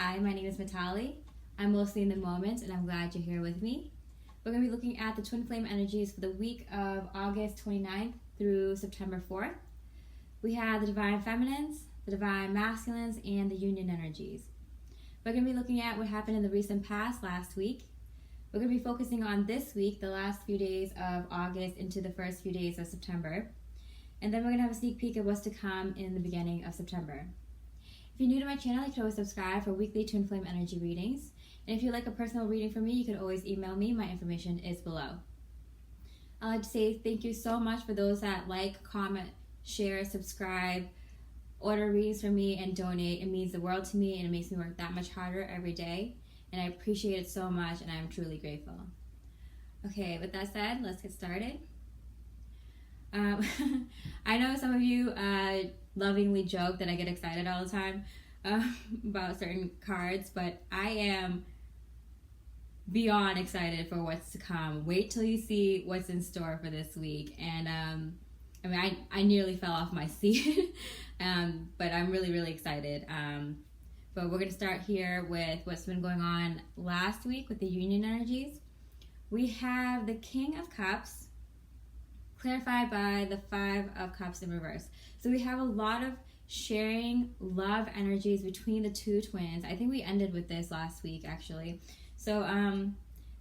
Hi, my name is Mitali. I'm mostly in the moment, and I'm glad you're here with me. We're going to be looking at the twin flame energies for the week of August 29th through September 4th. We have the divine feminines, the divine masculines, and the union energies. We're going to be looking at what happened in the recent past last week. We're going to be focusing on this week, the last few days of August into the first few days of September. And then we're going to have a sneak peek of what's to come in the beginning of September. If you're new to my channel, you can always subscribe for weekly twin flame energy readings. And if you'd like a personal reading from me, you can always email me. My information is below. I'd like to say thank you so much for those that like, comment, share, subscribe, order readings from me, and donate. It means the world to me, and it makes me work that much harder every day. And I appreciate it so much, and I'm truly grateful. Okay, with that said, let's get started. I know some of you lovingly joke that I get excited all the time about certain cards, but I am beyond excited for what's to come. Wait till you see what's in store for this week. And I nearly fell off my seat, but I'm really excited. But we're going to start here with what's been going on last week with the union energies. We have the King of Cups, clarified by the Five of Cups in reverse. So we have a lot of sharing love energies between the two twins. I think we ended with this last week, actually. So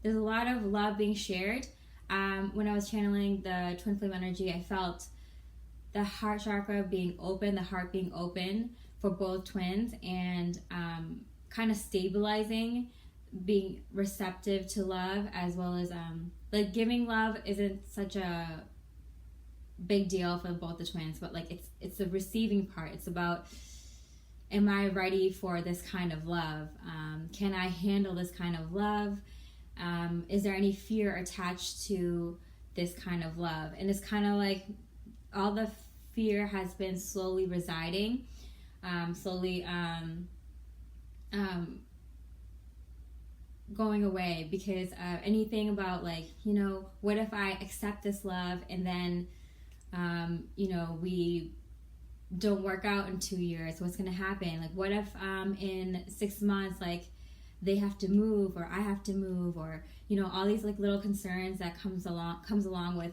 there's a lot of love being shared. When I was channeling the twin flame energy, I felt the heart chakra being open, the heart being open for both twins, and kind of stabilizing, being receptive to love, as well as like giving love isn't such a big deal for both the twins, but like it's the receiving part. It's about, am I ready for this kind of love? Can I handle this kind of love? Is there any fear attached to this kind of love? And it's kind of like all the fear has been slowly residing, going away, because anything about like, what if I accept this love and then we don't work out in 2 years? What's going to happen? Like, what if in 6 months, like, they have to move, or I have to move, or all these like little concerns that comes along with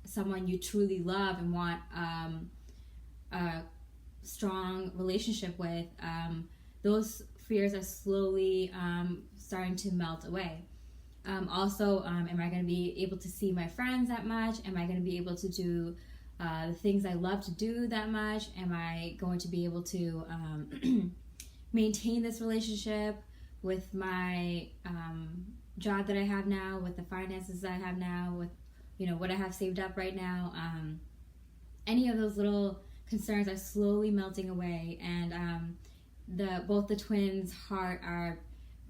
someone you truly love and want a strong relationship with. Those fears are slowly starting to melt away. Also, am I going to be able to see my friends that much? Am I going to be able to do the things I love to do that much? Am I going to be able to maintain this relationship with my job that I have now, with the finances that I have now, with what I have saved up right now? Any of those little concerns are slowly melting away, and both the twins' heart are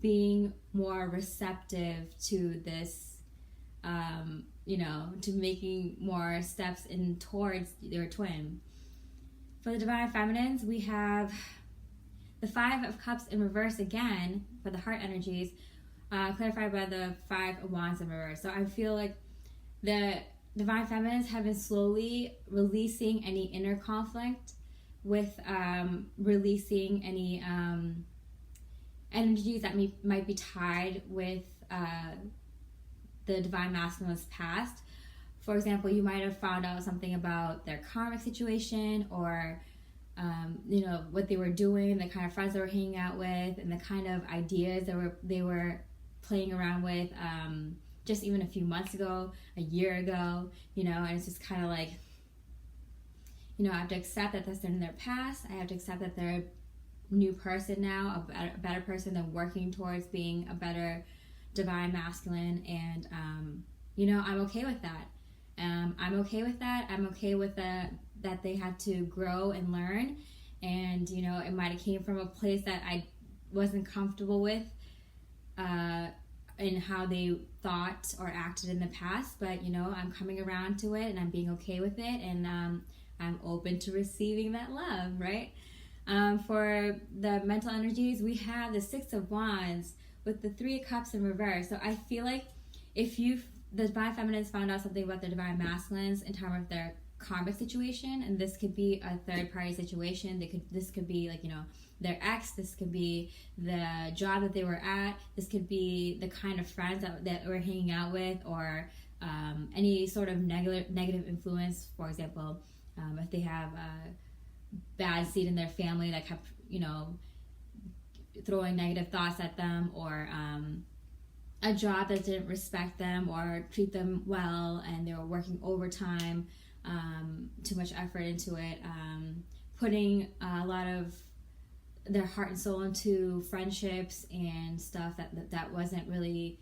being more receptive to this, to making more steps in towards their twin. For the divine feminines, we have the Five of Cups in reverse again for the heart energies, clarified by the Five of Wands in reverse. So I feel like the divine feminines have been slowly releasing any inner conflict, with releasing any energies that might be tied with the divine masculine's past. For example, you might have found out something about their karmic situation, or what they were doing, the kind of friends they were hanging out with, and the kind of ideas they were playing around with just even a few months ago, a year ago, and it's just kind of like, I have to accept that that's in their past. I have to accept that they're a new person now, a better person. They're working towards being a better divine masculine, and I'm okay with that. I'm okay with that. I'm okay with that they had to grow and learn, and it might have came from a place that I wasn't comfortable with in how they thought or acted in the past, but I'm coming around to it, and I'm being okay with it, and I'm open to receiving that love, right? For the mental energies, we have the Six of Wands with the Three of Cups in reverse. So I feel like if the divine feminines found out something about the divine masculines in terms of their karmic situation, and this could be a third party situation, this could be like their ex, this could be the job that they were at, this could be the kind of friends that we're hanging out with, or any sort of negative influence. For example, if they have a bad seed in their family that kept, throwing negative thoughts at them, or a job that didn't respect them or treat them well, and they were working overtime, too much effort into it, putting a lot of their heart and soul into friendships and stuff that wasn't really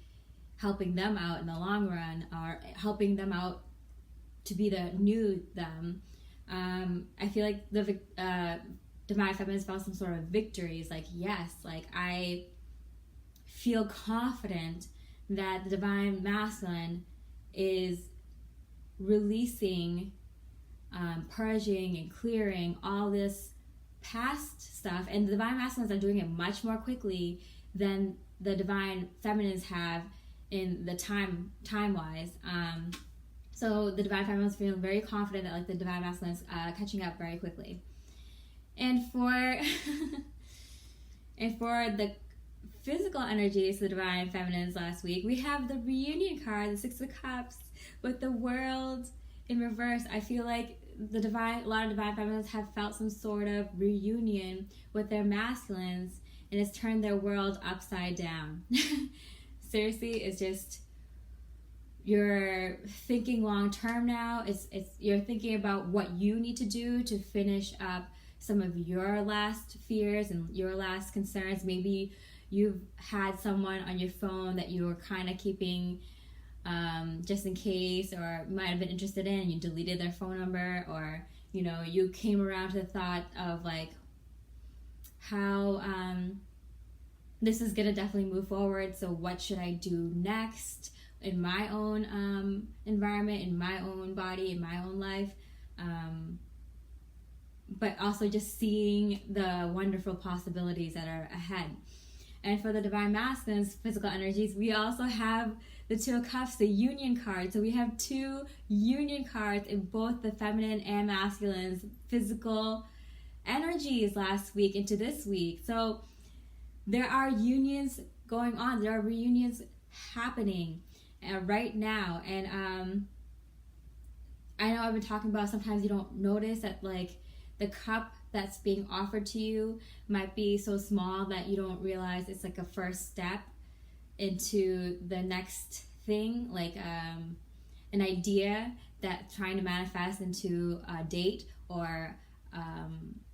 helping them out in the long run, or helping them out to be the new them. I feel like the divine feminine found some sort of victories. Like, yes, like I feel confident that the divine masculine is releasing, purging and clearing all this past stuff, and the divine masculines are doing it much more quickly than the divine feminines have in the time wise. So the divine feminines feel very confident that like the divine masculines catching up very quickly. And for the physical energies, the divine feminines last week, we have the reunion card, the Six of Cups, with the world in reverse. I feel like a lot of divine feminines have felt some sort of reunion with their masculines, and it's turned their world upside down. Seriously, it's just, you're thinking long term now. You're thinking about what you need to do to finish up some of your last fears and your last concerns. Maybe you've had someone on your phone that you were kind of keeping just in case, or might have been interested in, and you deleted their phone number, or you came around to the thought of like how this is gonna definitely move forward, so what should I do next in my own environment, in my own body, in my own life, but also just seeing the wonderful possibilities that are ahead. And for the divine masculines, physical energies, we also have the Two of Cups, the union card. So we have two union cards in both the feminine and masculine's physical energies last week into this week. So there are unions going on. There are reunions happening right now. And I know I've been talking about sometimes you don't notice that like the cup that's being offered to you might be so small that you don't realize it's like a first step into the next thing, like an idea that's trying to manifest into a date, or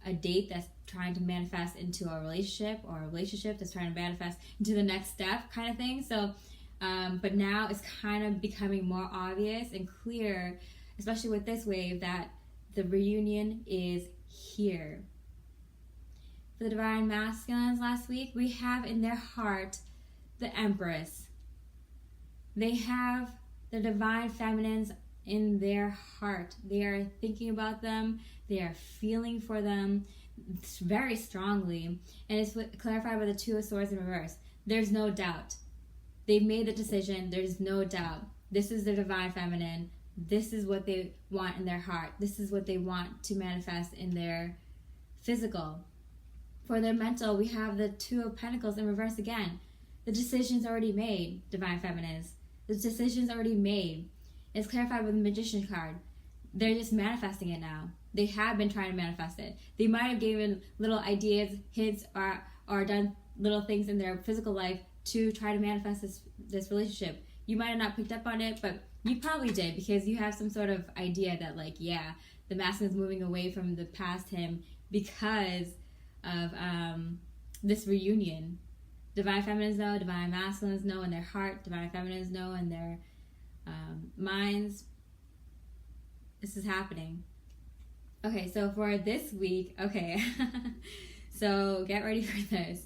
a date that's trying to manifest into a relationship, or a relationship that's trying to manifest into the next step kind of thing. So but now it's kind of becoming more obvious and clear, especially with this wave, that the reunion is here. For the divine masculines last week, we have in their heart the Empress. They have the divine feminines in their heart. They are thinking about them. They are feeling for them very strongly. And it's clarified by the Two of Swords in reverse. There's no doubt. They've made the decision. There's no doubt. This is the divine feminine. This is what they want in their heart. This is what they want to manifest in their physical. For their mental, we have the Two of Pentacles in reverse again. The decision's already made, divine feminines. The decision's already made. It's clarified with the Magician card. They're just manifesting it now. They have been trying to manifest it. They might have given little ideas, hints, or done little things in their physical life to try to manifest this relationship. You might have not picked up on it, but you probably did, because you have some sort of idea that like, yeah, the masculine is moving away from the past him because of this reunion. Divine feminines know, divine masculines know in their heart, divine feminines know in their minds. This is happening. Okay, so for this week, okay, so get ready for this.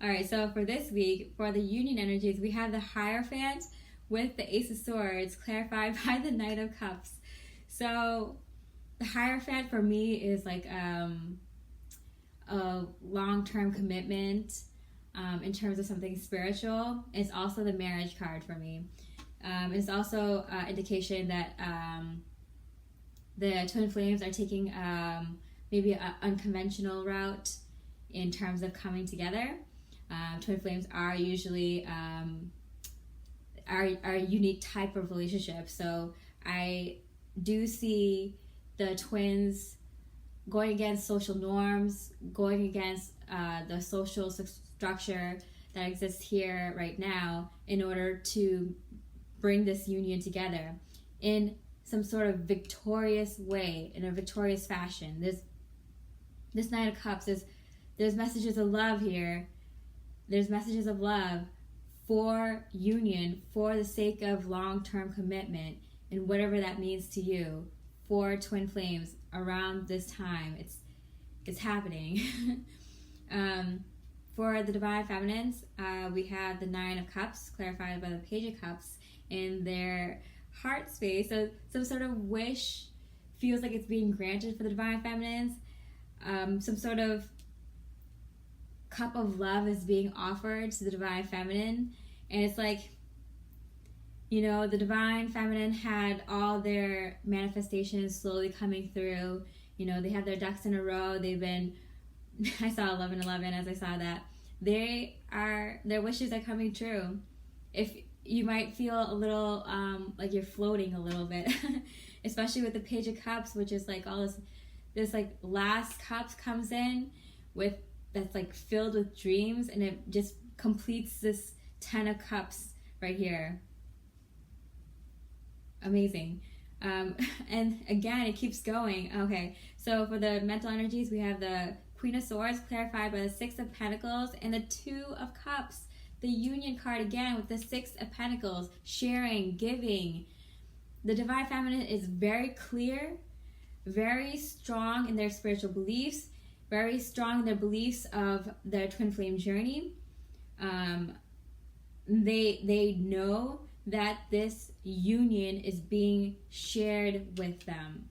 All right, so for this week, for the union energies, we have the Hierophant with the Ace of Swords, clarified by the Knight of Cups. So the Hierophant for me is like a long-term commitment in terms of something spiritual. It's also the marriage card for me. It's also indication that the twin flames are taking maybe an unconventional route in terms of coming together. Twin flames are usually are a unique type of relationship. So I do see the twins going against social norms, going against the social structure that exists here right now in order to bring this union together in some sort of victorious way, in a victorious fashion. This Knight of Cups, there's messages of love here. There's messages of love for union, for the sake of long-term commitment, and whatever that means to you, for twin flames around this time. It's happening. For the Divine Feminines, we have the Nine of Cups, clarified by the Page of Cups, in their heart space. So some sort of wish feels like it's being granted for the Divine Feminines. Some sort of cup of love is being offered to the Divine Feminine. And it's like, you know, the Divine Feminine had all their manifestations slowly coming through. You know, they have their ducks in a row. They've been, I saw 11:11 as I saw that. Their wishes are coming true. If you might feel a little like you're floating a little bit, especially with the Page of Cups, which is like all this like last cups comes in with, that's like filled with dreams, and it just completes this 10 of Cups right here. Amazing. And again, it keeps going. Okay, so for the mental energies, we have the Queen of Swords, clarified by the Six of Pentacles, and the Two of Cups. The Union card again with the Six of Pentacles, sharing, giving. The Divine Feminine is very clear, very strong in their spiritual beliefs, very strong in their beliefs of their twin flame journey. They know that this union is being shared with them.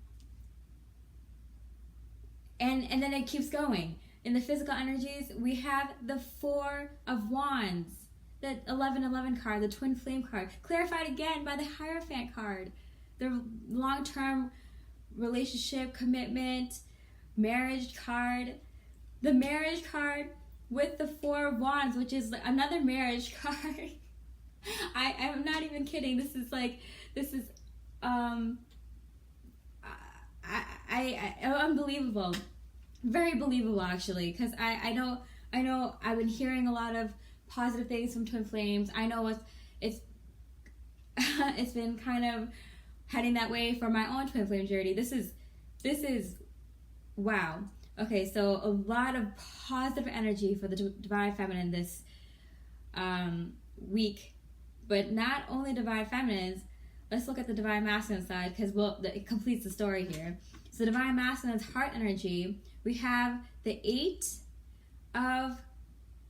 And then it keeps going. In the physical energies, we have the Four of Wands, the 11:11 card, the twin flame card, clarified again by the Hierophant card. The long-term relationship, commitment, marriage card. The marriage card with the Four of Wands, which is another marriage card. I'm not even kidding. This is unbelievable. Very believable, actually, because I know I've been hearing a lot of positive things from twin flames. I know it's been kind of heading that way for my own twin flame journey. This is wow. Okay, so a lot of positive energy for the Divine Feminine this week, but not only Divine Feminines. Let's look at the Divine Masculine side, because it completes the story here. So Divine Masculine's heart energy, we have the Eight of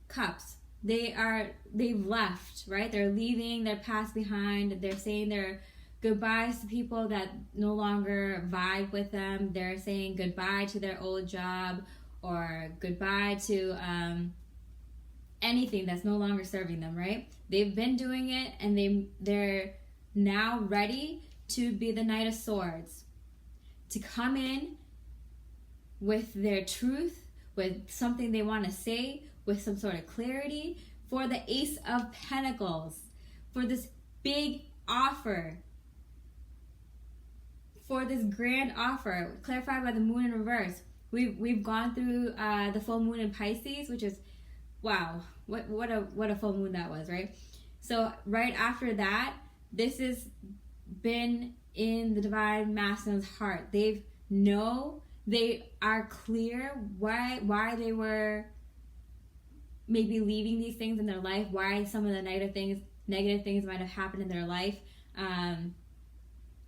Cups. They've left, right? They're leaving their past behind. They're saying their goodbyes to people that no longer vibe with them. They're saying goodbye to their old job, or goodbye to anything that's no longer serving them, right? They've been doing it, and they're now ready to be the Knight of Swords, to come in with their truth, with something they want to say, with some sort of clarity, for the Ace of Pentacles, for this big offer, for this grand offer, clarified by the Moon in reverse. We've gone through the full moon in Pisces, which is, wow, what a full moon that was, right? So right after that, this has been in the Divine Masculine's heart. They are clear why they were maybe leaving these things in their life, why some of the negative things might have happened in their life,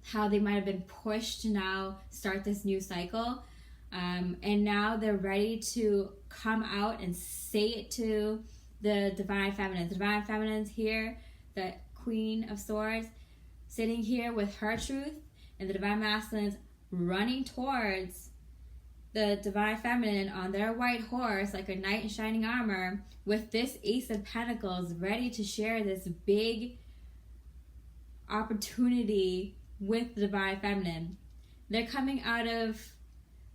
how they might have been pushed to now start this new cycle, and now they're ready to come out and say it to the Divine Feminine. The Divine Feminine's here, the Queen of Swords, sitting here with her truth, and the Divine Masculine's running towards the Divine Feminine on their white horse, like a knight in shining armor, with this Ace of Pentacles, ready to share this big opportunity with the Divine Feminine. They're coming out of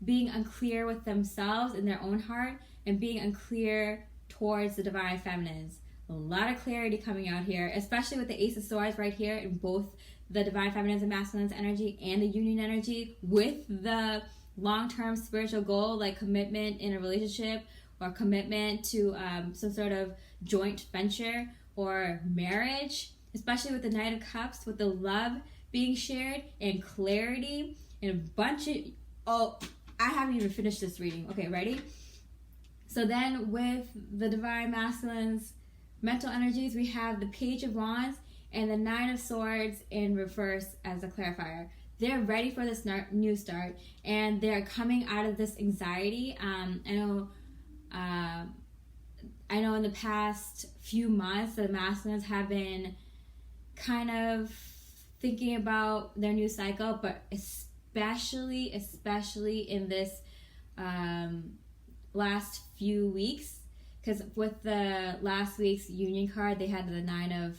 being unclear with themselves in their own heart, and being unclear towards the divine feminines. A lot of clarity coming out here, especially with the Ace of Swords right here in both the divine feminines and masculines energy and the union energy, with the long-term spiritual goal like commitment in a relationship or commitment to some sort of joint venture or marriage, especially with the Knight of Cups, with the love being shared and clarity and a bunch of... I haven't even finished this reading. Okay, ready? So then with the divine masculines mental energies, we have the Page of Wands and the Nine of Swords in reverse as a clarifier. They're ready for this new start, and they're coming out of this anxiety. I know in the past few months the masculines have been kind of thinking about their new cycle, but especially in this last few weeks, because with the last week's union card, they had the Nine of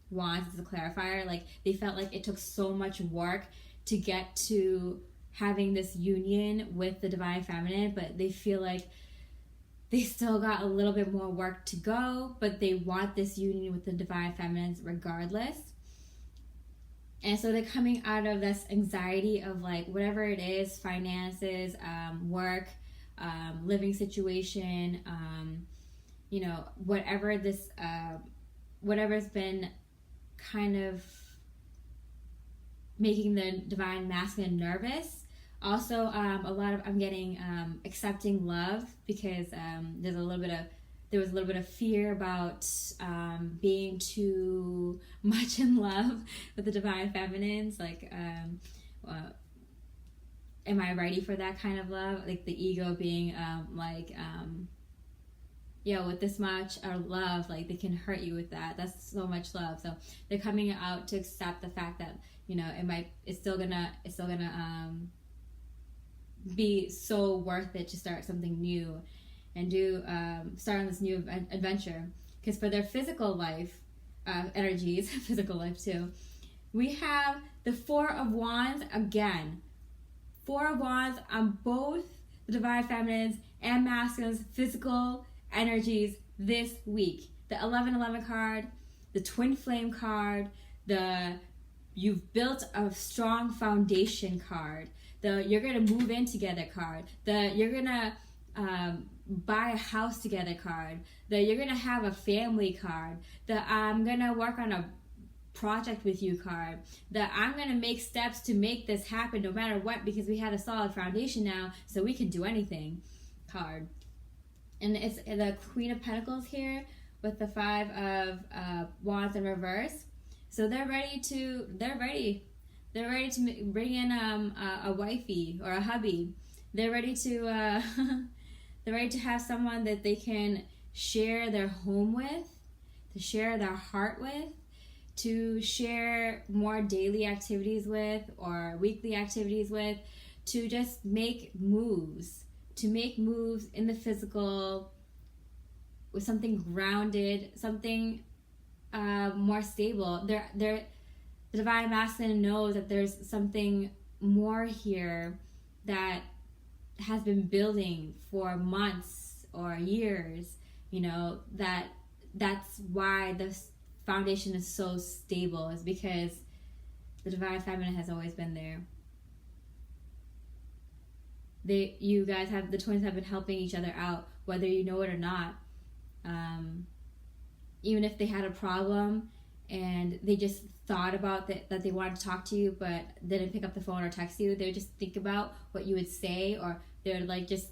Wands as a clarifier. Like, they felt like it took so much work to get to having this union with the divine feminine, but they feel like they still got a little bit more work to go, but they want this union with the divine feminines regardless. And so they're coming out of this anxiety of like whatever it is, finances, work, living situation, whatever's been kind of making the divine masculine nervous. Also, I'm getting accepting love, because there was a little bit of fear about being too much in love with the divine feminines. Like, am I ready for that kind of love? Like the ego being with this much love, like they can hurt you with that. That's so much love. So they're coming out to accept the fact that it's still gonna be so worth it to start something new and start on this new adventure. Because for their physical life energies, physical life too, we have the Four of Wands again. Four of Wands on both the divine feminines and masculines physical energies this week. The 1111 card, the twin flame card, the you've built a strong foundation card, the you're gonna move in together card, the you're gonna buy a house together card, the you're gonna have a family card, the I'm gonna work on a project with you card, that I'm gonna make steps to make this happen no matter what, because we have a solid foundation now, so we can do anything card. And it's the Queen of Pentacles here with the Five of Wands in reverse. So they're ready to bring in a wifey or a hubby. They're ready to have someone that they can share their home with, to share their heart with, to share more daily activities with or weekly activities with, to just make moves. To make moves in the physical with something grounded, something more stable. The divine masculine knows that there's something more here that has been building for months or years. That's why the foundation is so stable, is because the divine feminine has always been there. You guys the twins have been helping each other out, whether you know it or not. Even if they had a problem and they just thought about that they wanted to talk to you but didn't pick up the phone or text you, they would just think about what you would say, or they would like just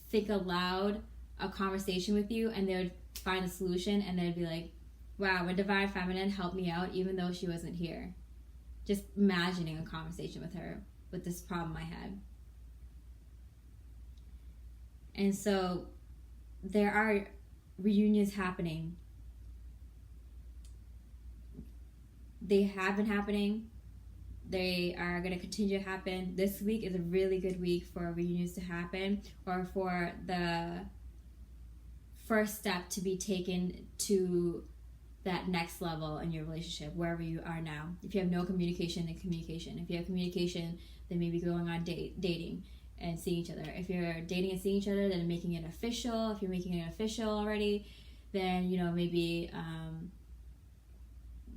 think aloud a conversation with you, and they would find a solution, and they'd be like, wow, my divine feminine helped me out even though she wasn't here. Just imagining a conversation with her with this problem I had. And so there are reunions happening. They have been happening. They are going to continue to happen. This week is a really good week for reunions to happen, or for the first step to be taken to that next level in your relationship, wherever you are now. If you have no communication, then communication. If you have communication, then maybe going on dating. and seeing each other. If you're dating and seeing each other, then making it official. If you're making it official already, then, you know, maybe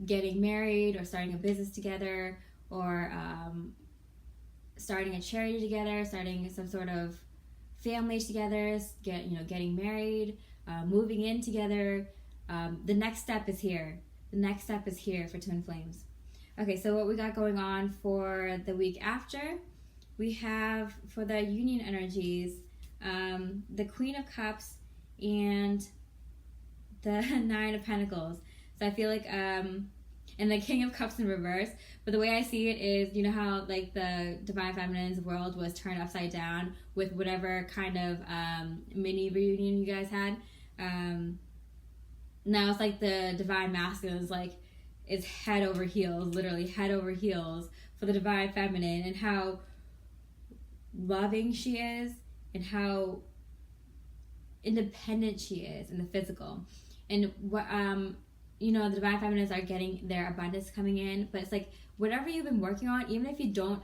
getting married or starting a business together, or starting a charity together, starting some sort of family together, getting married, moving in together. The next step is here. The next step is here for twin flames. Okay, so what we got going on for the week after, we have, for the union energies, the Queen of Cups and the Nine of Pentacles. So I feel like, and the King of Cups in reverse. But the way I see it is, you know how like the Divine Feminine's world was turned upside down with whatever kind of mini reunion you guys had. Now it's like the Divine Masculine is head over heels, literally head over heels for the Divine Feminine, and how loving she is and how independent she is in the physical. And what you know, the Divine Feminines are getting their abundance coming in, but it's like whatever you've been working on, even if you don't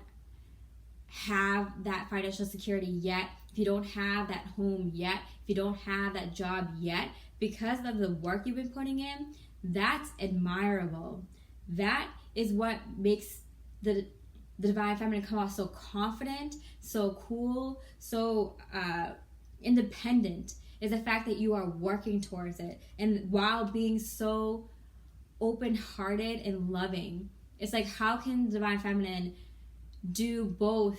have that financial security yet, if you don't have that home yet, if you don't have that job yet, because of the work you've been putting in, that's admirable. That is what makes the Divine Feminine come off so confident, so cool, so independent, is the fact that you are working towards it, and while being so open-hearted and loving. It's like, how can the Divine Feminine do both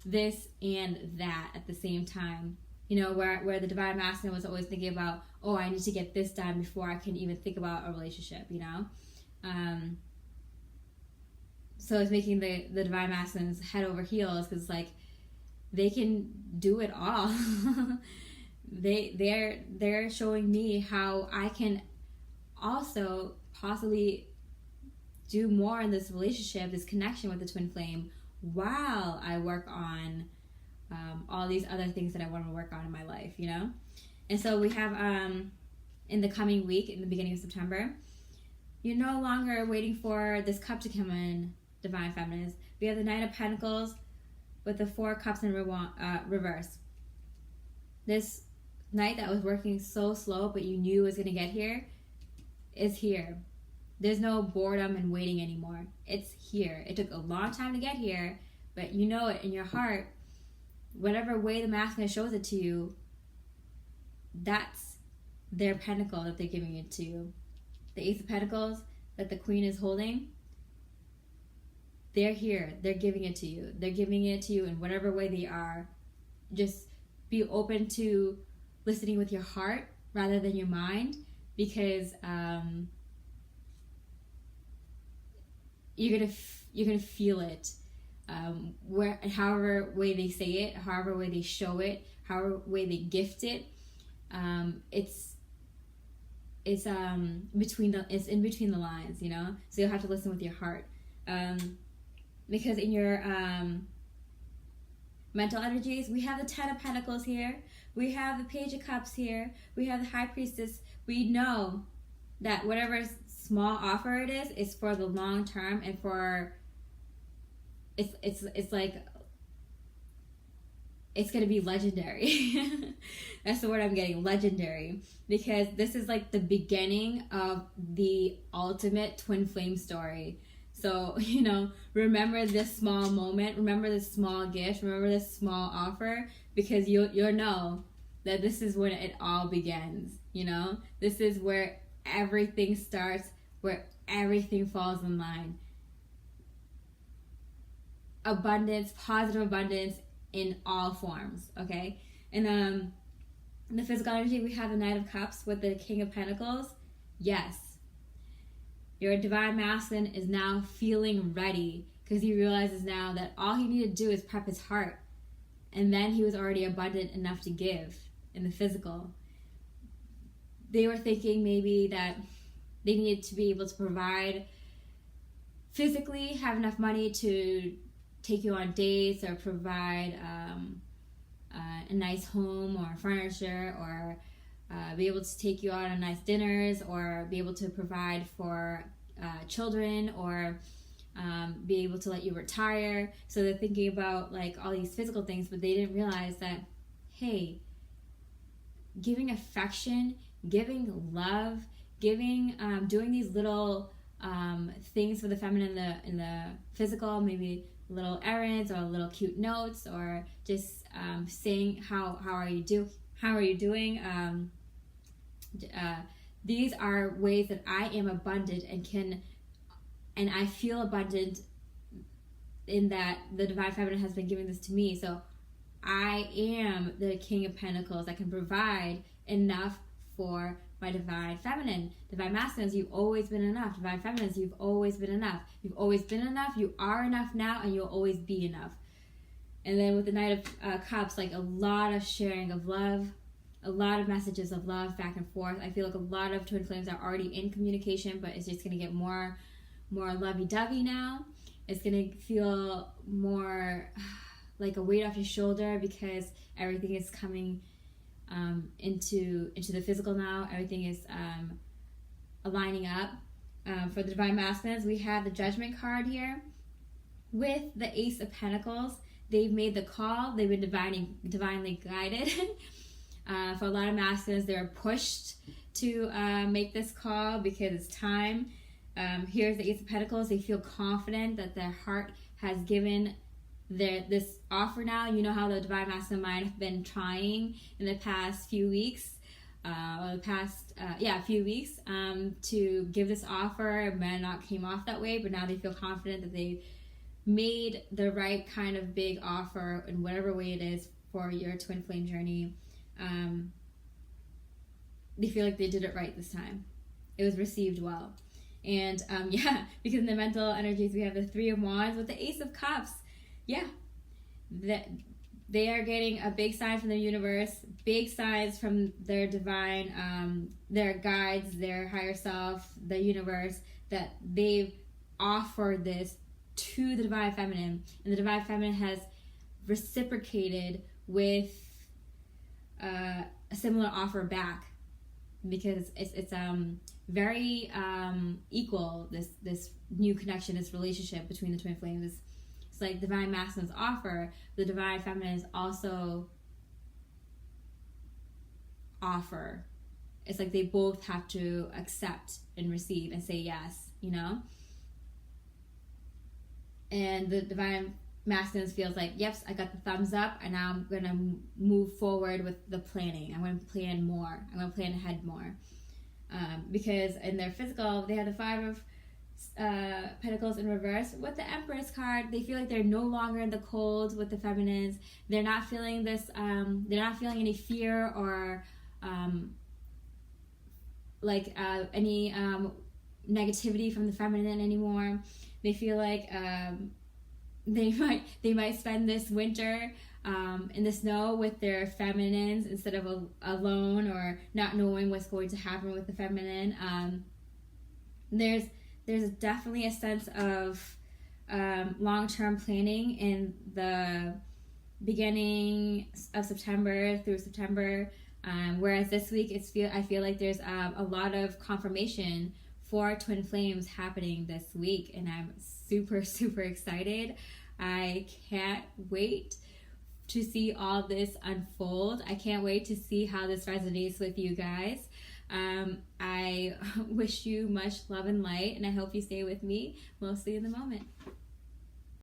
this and that at the same time? You know, where the Divine Masculine was always thinking about, oh, I need to get this done before I can even think about a relationship, you know? So it's making the Divine Masculines head over heels, because like they can do it all. They're showing me how I can also possibly do more in this relationship, this connection with the twin flame, while I work on all these other things that I want to work on in my life, you know? And so we have in the coming week, in the beginning of September, you're no longer waiting for this cup to come in, Divine Feminines. We have the Nine of Pentacles with the Four Cups in reverse. This night that was working so slow, but you knew was going to get here, is here. There's no boredom and waiting anymore. It's here. It took a long time to get here, but you know it in your heart. Whatever way the masculine shows it to you, that's their pentacle that they're giving it to you. The Ace of Pentacles that the Queen is holding, they're here. They're giving it to you. They're giving it to you in whatever way they are. Just be open to listening with your heart rather than your mind, because you're gonna feel it. However way they say it, however way they show it, however way they gift it, it's in between the lines, you know. So you'll have to listen with your heart, because in your mental energies, we have the Ten of Pentacles here, we have the Page of Cups here, we have the High Priestess. We know that whatever small offer it is for the long term, and for it's like it's gonna be legendary. That's the word I'm getting, legendary, because this is like the beginning of the ultimate twin flame story. So, you know, remember this small moment, remember this small gift, remember this small offer, because you'll know that this is when it all begins, you know? This is where everything starts, where everything falls in line. Abundance, positive abundance in all forms, okay? And in the physical energy, we have the Knight of Cups with the King of Pentacles. Yes. Your Divine Masculine is now feeling ready, because he realizes now that all he needed to do is prep his heart. And then he was already abundant enough to give in the physical. They were thinking maybe that they needed to be able to provide physically, have enough money to take you on dates, or provide a nice home or furniture, or be able to take you out on nice dinners, or be able to provide for children, or be able to let you retire. So they're thinking about like all these physical things, but they didn't realize that, hey, giving affection, giving love, giving, doing these little things for the feminine in the physical, maybe little errands or little cute notes, or just saying how are you doing. These are ways that I am abundant and I feel abundant in that the divine feminine has been giving this to me. So I am the King of Pentacles that can provide enough for my divine feminine. Divine masculines, you've always been enough. Divine feminines, you've always been enough. You've always been enough. You are enough now, and you'll always be enough. And then with the Knight of Cups, like a lot of sharing of love, a lot of messages of love back and forth. I feel like a lot of twin flames are already in communication, but it's just going to get more lovey-dovey now. It's going to feel more like a weight off your shoulder because everything is coming into the physical now. Everything is aligning up. For the divine masculines, we have the Judgment card here with the Ace of Pentacles. They've made the call. They've been divinely guided. For a lot of masculines, they're pushed to make this call because it's time. Here's the Ace of Pentacles. They feel confident that their heart has given this offer now. You know how the divine masculine might have been trying in the past few weeks, few weeks, to give this offer. It might not came off that way, but now they feel confident that they made the right kind of big offer in whatever way it is for your twin flame journey. They feel like they did it right this time. It was received well. And because in the mental energies we have the Three of Wands with the Ace of Cups. Yeah, that they are getting a big sign from the universe, big signs from their divine, their guides, their higher self, the universe, that they've offered this to the divine feminine, and the divine feminine has reciprocated with a similar offer back, because it's very equal, this new connection, this relationship between the twin flames. It's like divine masculines offer, the divine feminines also offer. It's like they both have to accept and receive and say yes, you know? And the divine masculines feels like, yep, I got the thumbs up, and now I'm going to move forward with the planning. I'm going to plan more. I'm going to plan ahead more. Because in their physical, they have the Five of Pentacles in reverse. With the Empress card, they feel like they're no longer in the cold with the feminines. They're not feeling this, they're not feeling any fear or any negativity from the feminine anymore. They feel like they might spend this winter in the snow with their feminines instead of alone or not knowing what's going to happen with the feminine. There's definitely a sense of long-term planning in the beginning of September through September, whereas this week I feel like there's a lot of confirmation for twin flames happening this week, and I'm super, super excited. I can't wait to see all this unfold. I can't wait to see how this resonates with you guys. I wish you much love and light, and I hope you stay with me mostly in the moment.